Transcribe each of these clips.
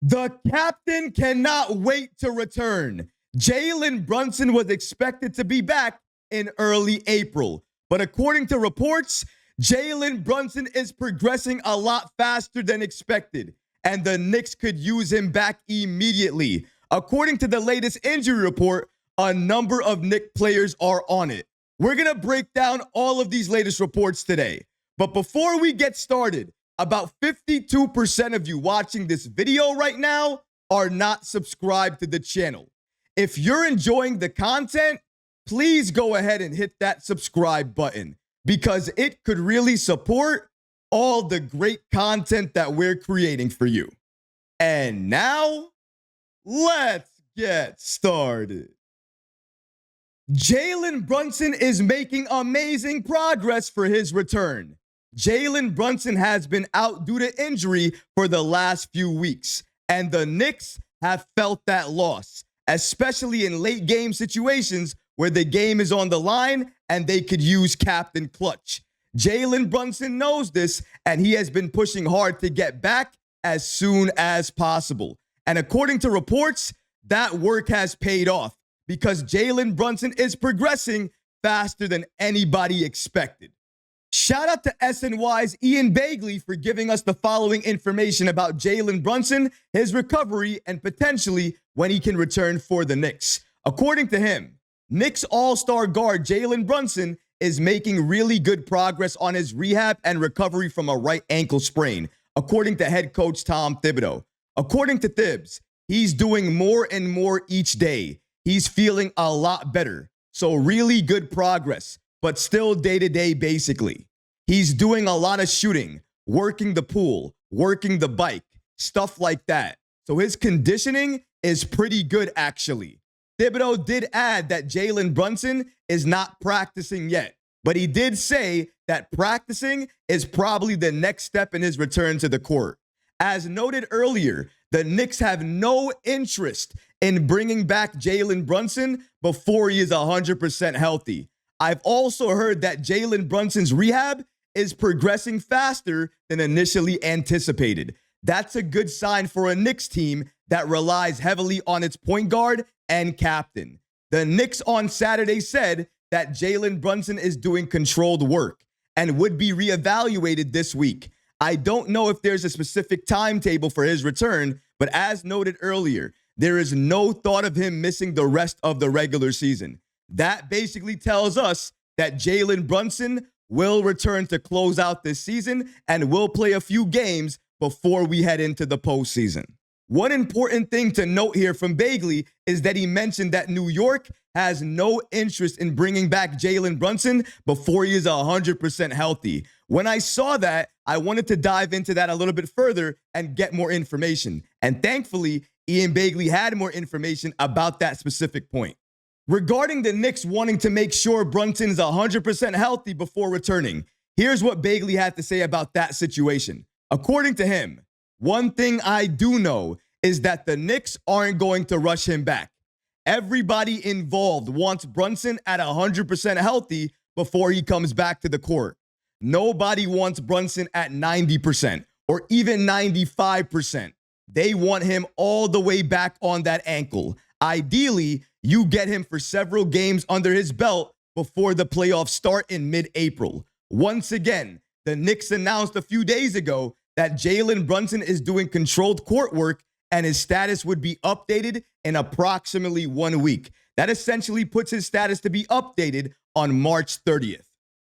The captain cannot wait to return. Jalen Brunson was expected to be back in early April, but according to reports, Jalen Brunson is progressing a lot faster than expected, and the Knicks could use him back immediately. According to the latest injury report, a number of Knicks players are on it. We're going to break down all of these latest reports today. But before we get started, about 52% of you watching this video right now are not subscribed to the channel. If you're enjoying the content, please go ahead and hit that subscribe button because it could really support all the great content that we're creating for you. And now, let's get started. Jalen Brunson is making amazing progress for his return. Jalen Brunson has been out due to injury for the last few weeks, and the Knicks have felt that loss, especially in late game situations where the game is on the line and they could use Captain Clutch. Jalen Brunson knows this, and he has been pushing hard to get back as soon as possible. And according to reports, that work has paid off because Jalen Brunson is progressing faster than anybody expected. Shout out to SNY's Ian Bagley for giving us the following information about Jalen Brunson, his recovery, and potentially when he can return for the Knicks. According to him, Knicks all-star guard Jalen Brunson is making really good progress on his rehab and recovery from a right ankle sprain, according to head coach Tom Thibodeau. According to Thibs, he's doing more and more each day. He's feeling a lot better. So really good progress, but still day-to-day basically. He's doing a lot of shooting, working the pool, working the bike, stuff like that. So his conditioning is pretty good actually. Thibodeau did add that Jalen Brunson is not practicing yet, but he did say that practicing is probably the next step in his return to the court. As noted earlier, the Knicks have no interest in bringing back Jalen Brunson before he is 100% healthy. I've also heard that Jalen Brunson's rehab is progressing faster than initially anticipated. That's a good sign for a Knicks team that relies heavily on its point guard and captain. The Knicks on Saturday said that Jalen Brunson is doing controlled work and would be reevaluated this week. I don't know if there's a specific timetable for his return, but as noted earlier, there is no thought of him missing the rest of the regular season. That basically tells us that Jalen Brunson will return to close out this season and will play a few games before we head into the postseason. One important thing to note here from Bagley is that he mentioned that New York has no interest in bringing back Jalen Brunson before he is 100% healthy. When I saw that, I wanted to dive into that a little bit further and get more information. And thankfully, Ian Bagley had more information about that specific point. Regarding the Knicks wanting to make sure Brunson is 100% healthy before returning, here's what Bagley had to say about that situation. According to him, one thing I do know is that the Knicks aren't going to rush him back. Everybody involved wants Brunson at 100% healthy before he comes back to the court. Nobody wants Brunson at 90% or even 95%. They want him all the way back on that ankle. Ideally, you get him for several games under his belt before the playoffs start in mid-April. Once again, the Knicks announced a few days ago that Jalen Brunson is doing controlled court work and his status would be updated in approximately 1 week. That essentially puts his status to be updated on March 30th.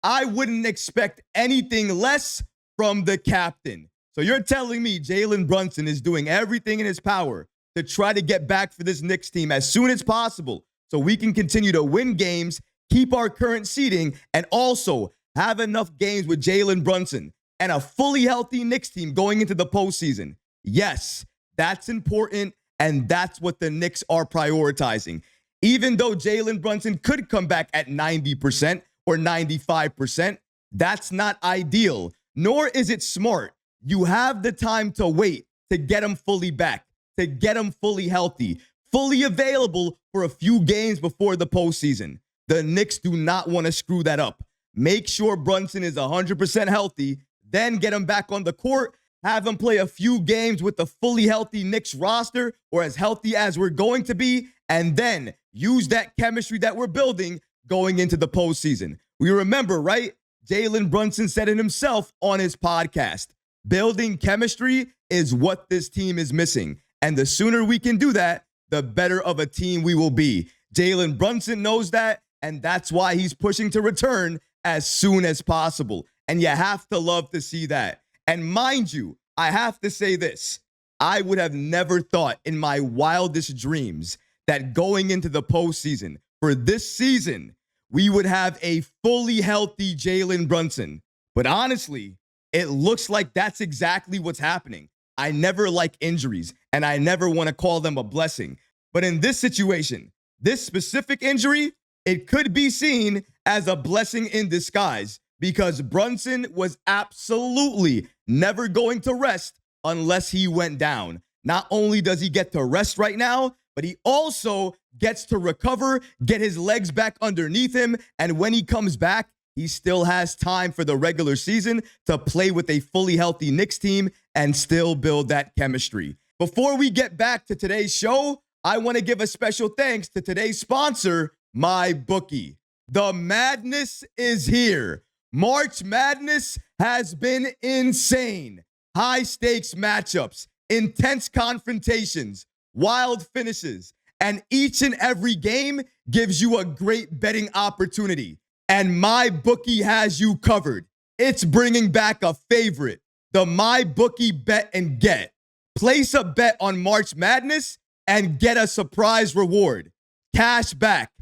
I wouldn't expect anything less from the captain. So you're telling me Jalen Brunson is doing everything in his power to try to get back for this Knicks team as soon as possible so we can continue to win games, keep our current seeding, and also have enough games with Jalen Brunson and a fully healthy Knicks team going into the postseason. Yes, that's important, and that's what the Knicks are prioritizing. Even though Jalen Brunson could come back at 90% or 95%, that's not ideal, nor is it smart. You have the time to wait to get him fully back, to get him fully healthy, fully available for a few games before the postseason. The Knicks do not want to screw that up. Make sure Brunson is 100% healthy, then get him back on the court have him play a few games with the fully healthy Knicks roster, or as healthy as we're going to be, and then use that chemistry that we're building going into the postseason. We remember, right? Jalen Brunson said it himself on his podcast. Building chemistry is what this team is missing. And the sooner we can do that, the better of a team we will be. Jalen Brunson knows that, and that's why he's pushing to return as soon as possible. And you have to love to see that. And mind you, I have to say this. I would have never thought in my wildest dreams that going into the postseason for this season, we would have a fully healthy Jalen Brunson. But honestly, it looks like that's exactly what's happening. I never like injuries, and I never want to call them a blessing. But in this situation, this specific injury, it could be seen as a blessing in disguise because Brunson was absolutely never going to rest unless he went down. Not only does he get to rest right now, but he also gets to recover, get his legs back underneath him, and when he comes back, he still has time for the regular season to play with a fully healthy Knicks team and still build that chemistry. Before we get back to today's show, I want to give a special thanks to today's sponsor, MyBookie. The madness is here. March Madness has been insane. High stakes matchups, intense confrontations, wild finishes, and each and every game gives you a great betting opportunity. And MyBookie has you covered. It's bringing back a favorite, the MyBookie Bet and Get. Place a bet on March Madness and get a surprise reward. Cash back,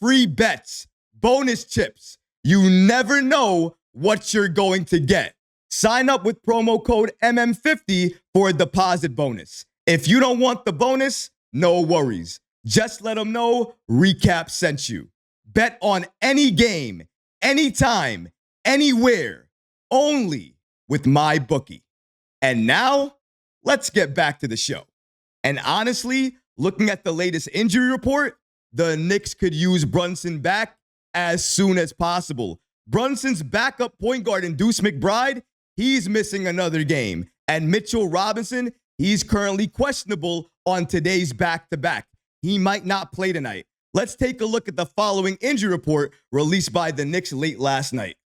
free bets, bonus chips. You never know what you're going to get. Sign up with promo code MM50 for a deposit bonus. If you don't want the bonus, no worries. Just let them know Recap sent you. Bet on any game, anytime, anywhere, only with MyBookie. And now, let's get back to the show. And honestly, looking at the latest injury report, the Knicks could use Brunson back as soon as possible. Brunson's backup point guard in Deuce McBride, he's missing another game. And Mitchell Robinson, he's currently questionable on today's back-to-back. He might not play tonight. Let's take a look at the following injury report released by the Knicks late last night.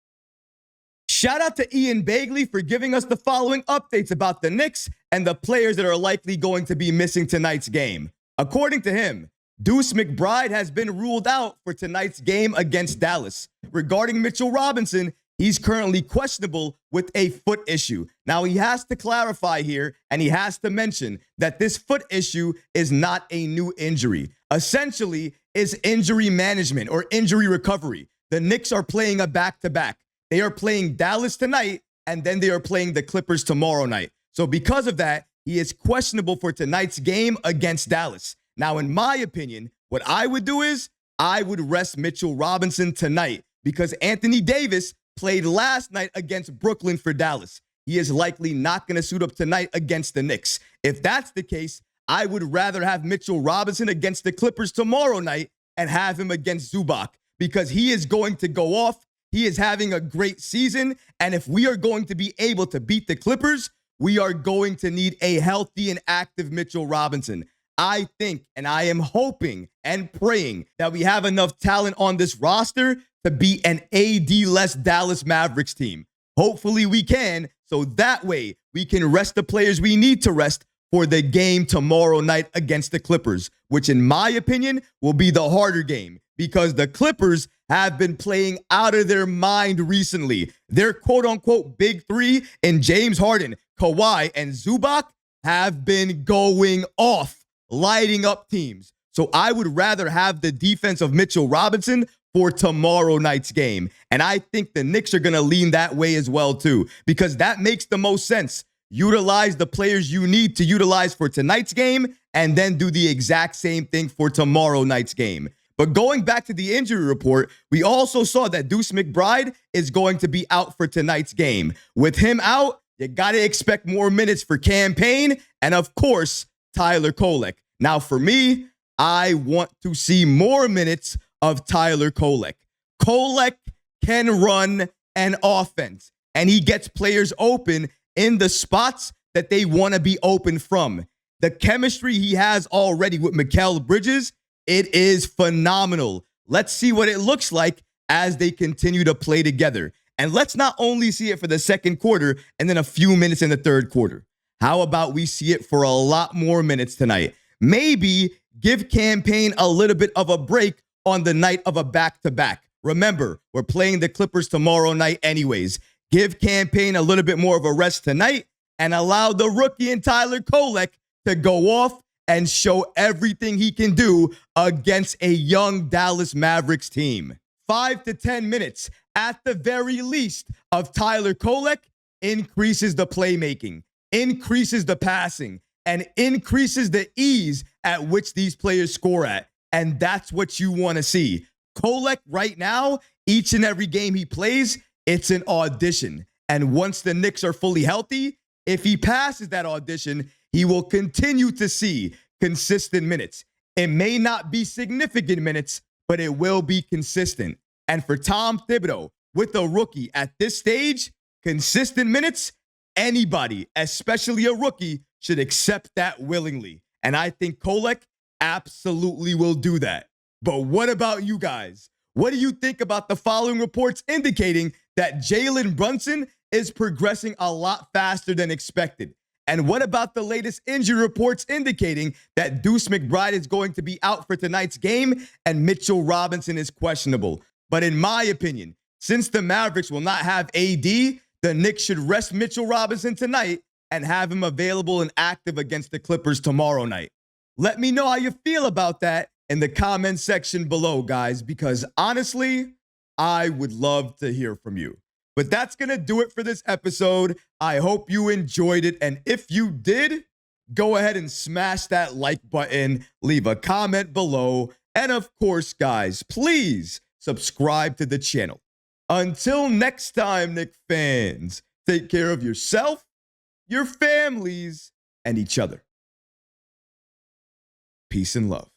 Shout out to Ian Bagley for giving us the following updates about the Knicks and the players that are likely going to be missing tonight's game. According to him, Deuce McBride has been ruled out for tonight's game against Dallas. Regarding Mitchell Robinson, he's currently questionable with a foot issue. Now, he has to clarify here, and he has to mention that this foot issue is not a new injury. Essentially, it's injury management or injury recovery. The Knicks are playing a back-to-back. They are playing Dallas tonight, and then they are playing the Clippers tomorrow night. So because of that, he is questionable for tonight's game against Dallas. Now, in my opinion, what I would do is I would rest Mitchell Robinson tonight because Anthony Davis played last night against Brooklyn for Dallas. He is likely not going to suit up tonight against the Knicks. If that's the case, I would rather have Mitchell Robinson against the Clippers tomorrow night and have him against Zubac because he is going to go off. He is having a great season. And if we are going to be able to beat the Clippers, we are going to need a healthy and active Mitchell Robinson. I think, and I am hoping and praying that we have enough talent on this roster to beat an AD-less Dallas Mavericks team. Hopefully we can, so that way we can rest the players we need to rest for the game tomorrow night against the Clippers, which in my opinion will be the harder game because the Clippers have been playing out of their mind recently. Their quote-unquote big three in James Harden, Kawhi, and Zubac have been going off, lighting up teams. So I would rather have the defense of Mitchell Robinson for tomorrow night's game. And I think the Knicks are going to lean that way as well, too, because that makes the most sense. Utilize the players you need to utilize for tonight's game and then do the exact same thing for tomorrow night's game. But going back to the injury report, we also saw that Deuce McBride is going to be out for tonight's game. With him out, you got to expect more minutes for Cam Payne and, of course, Tyler Kolek. Now, for me, I want to see more minutes of Tyler Kolek. Kolek can run an offense, and he gets players open in the spots that they want to be open from. The chemistry he has already with Mikal Bridges, it is phenomenal. Let's see what it looks like as they continue to play together. And let's not only see it for the second quarter and then a few minutes in the third quarter. How about we see it for a lot more minutes tonight? Maybe give Campaign a little bit of a break on the night of a back-to-back. Remember, we're playing the Clippers tomorrow night anyways. Give Campaign a little bit more of a rest tonight and allow the rookie and Tyler Kolek to go off and show everything he can do against a young Dallas Mavericks team. 5 to 10 minutes at the very least of Tyler Kolek increases the playmaking, increases the passing, and increases the ease at which these players score at. And that's what you want to see. Kolek right now, each and every game he plays, it's an audition. And once the Knicks are fully healthy, if he passes that audition, he will continue to see consistent minutes. It may not be significant minutes, but it will be consistent. And for Tom Thibodeau, with a rookie at this stage, consistent minutes, anybody, especially a rookie, should accept that willingly. And I think Kolek absolutely will do that. But what about you guys? What do you think about the following reports indicating that Jalen Brunson is progressing a lot faster than expected? And what about the latest injury reports indicating that Deuce McBride is going to be out for tonight's game and Mitchell Robinson is questionable? But in my opinion, since the Mavericks will not have AD, the Knicks should rest Mitchell Robinson tonight and have him available and active against the Clippers tomorrow night. Let me know how you feel about that in the comment section below, guys, because honestly, I would love to hear from you. But that's going to do it for this episode. I hope you enjoyed it. And if you did, go ahead and smash that like button, leave a comment below. And of course, guys, please subscribe to the channel. Until next time, Knick fans, take care of yourself, your families, and each other. Peace and love.